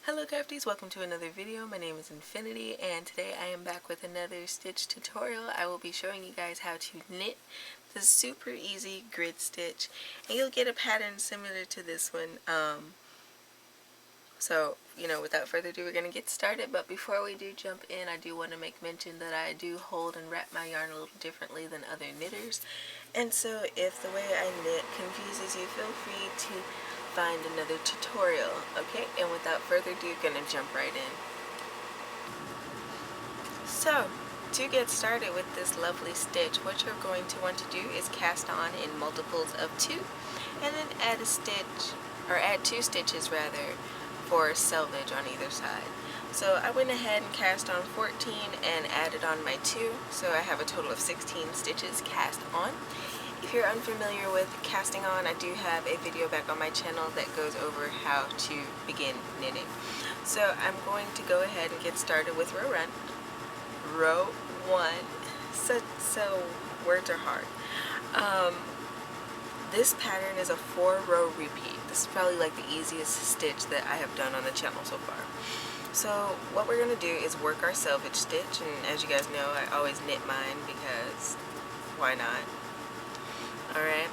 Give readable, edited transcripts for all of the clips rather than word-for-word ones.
Hello crafties, welcome to another video. My name is Infiniti and today I am back with another stitch tutorial. I will be showing you guys how to knit the super easy grid stitch, and you'll get a pattern similar to this one. Without further ado, we're going to get started. But before we do jump in, I do want to make mention that I do hold and wrap my yarn a little differently than other knitters. And so if the way I knit confuses you, feel free to find another tutorial. Okay, and without further ado, gonna jump right in. So, to get started with this lovely stitch, what you're going to want to do is cast on in multiples of 2, and then add a stitch, or add 2 stitches rather, for selvage on either side. So I went ahead and cast on 14 and added on my 2, so I have a total of 16 stitches cast on. If you're unfamiliar with casting on, I do have a video back on my channel that goes over how to begin knitting. So I'm going to go ahead and get started with row 1. Row 1. So words are hard. This pattern is a 4-row repeat. This is probably like the easiest stitch that I have done on the channel so far. So what we're going to do is work our selvage stitch, and as you guys know, I always knit mine because why not? Alright,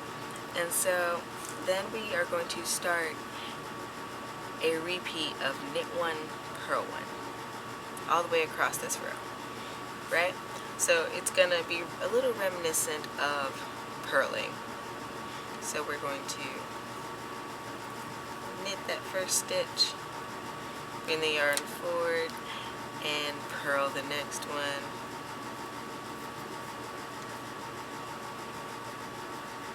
and so then we are going to start a repeat of knit 1, purl 1, all the way across this row, right? So it's going to be a little reminiscent of purling. So we're going to knit that first stitch, bring the yarn forward, and purl the next one.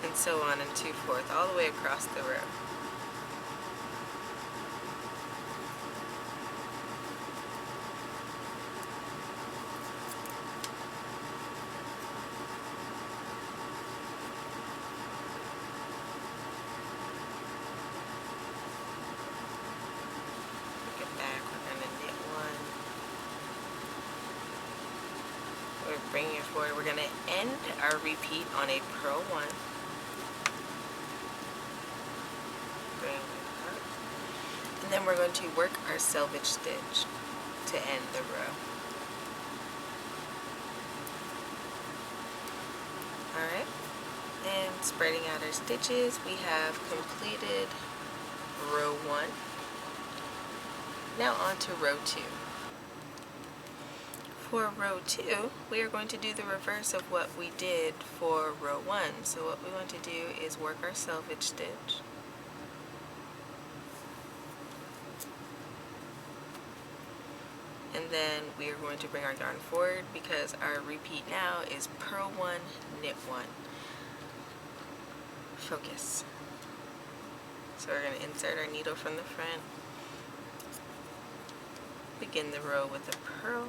And so on and so forth, all the way across the row. Bring it back, we're going to knit 1. We're bringing it forward. We're going to end our repeat on a purl 1. And then we're going to work our selvage stitch to end the row. Alright, and spreading out our stitches, we have completed row 1. Now on to row 2. For row 2, we are going to do the reverse of what we did for row 1. So what we want to do is work our selvage stitch. And then we are going to bring our yarn forward because our repeat now is purl 1, knit 1. Focus. So we're going to insert our needle from the front, begin the row with a purl,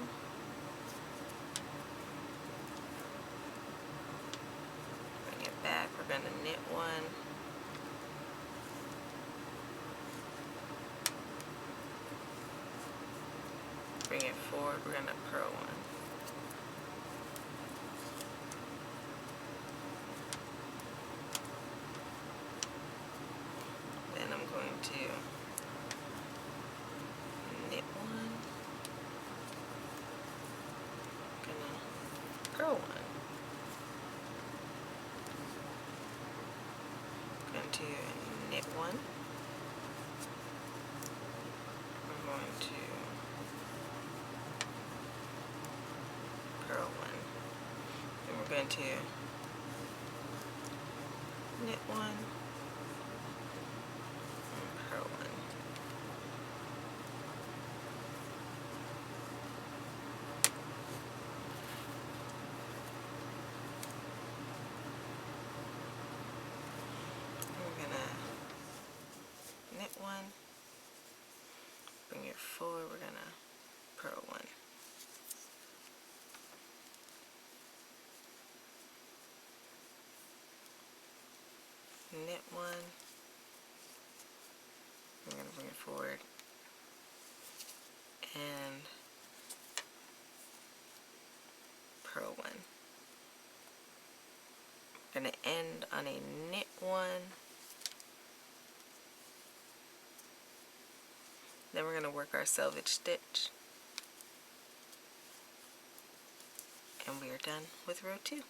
bring it back, we're going to knit 1, bring it forward, we're going to purl 1. Then I'm going to knit 1, going to purl 1, going to knit 1, I'm going to purl 1, then we're going to knit 1, and purl 1. We're going to knit 1, bring it forward, we're going to purl 1. Knit 1, I'm going to bring it forward and purl 1. I'm going to end on a knit 1, Then we're going to work our selvage stitch. And we are done with row 2.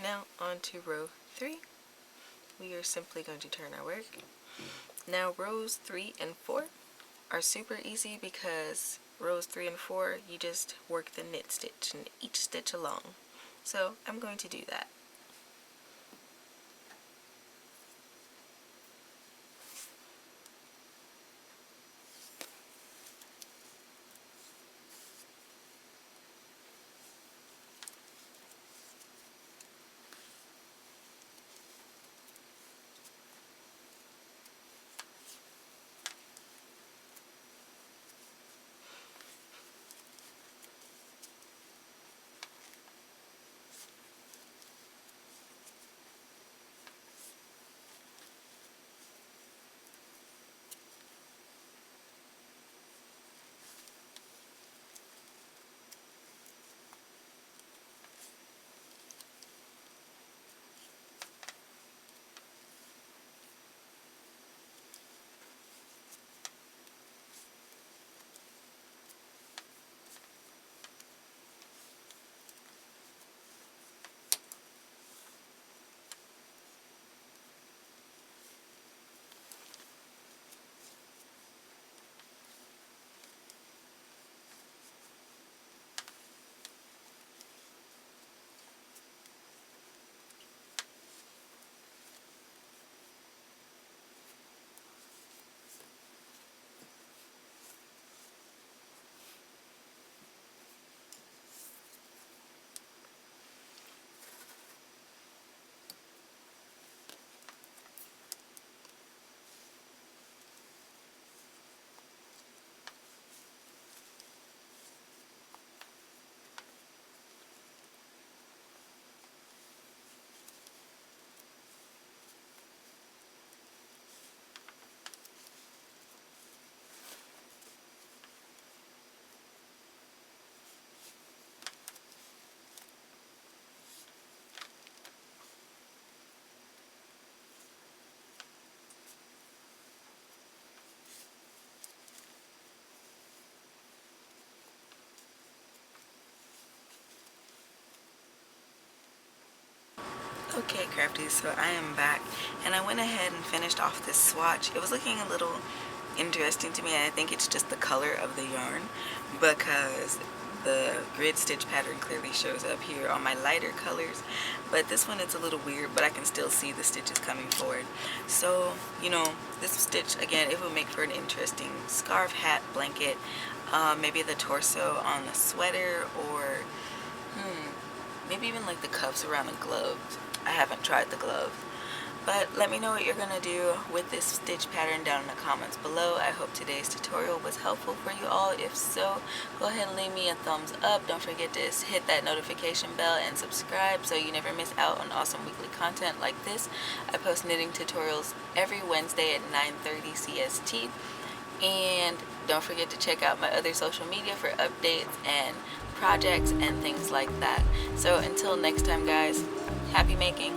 Now on to row 3. We are simply going to turn our work. Now rows 3 and 4 are super easy because rows 3 and 4 you just work the knit stitch and each stitch along. So I'm going to do that. Okay, crafties, so I am back, and I went ahead and finished off this swatch. It was looking a little interesting to me, and I think it's just the color of the yarn, because the grid stitch pattern clearly shows up here on my lighter colors, but this one it's a little weird, but I can still see the stitches coming forward. So, you know, this stitch, again, it would make for an interesting scarf, hat, blanket, maybe the torso on the sweater, or maybe even like the cuffs around the gloves. I haven't tried the gloves. But let me know what you're going to do with this stitch pattern down in the comments below. I hope today's tutorial was helpful for you all. If so, go ahead and leave me a thumbs up. Don't forget to hit that notification bell and subscribe so you never miss out on awesome weekly content like this. I post knitting tutorials every Wednesday at 9:30 CST. And don't forget to check out my other social media for updates and projects and things like that. So until next time, guys, happy making.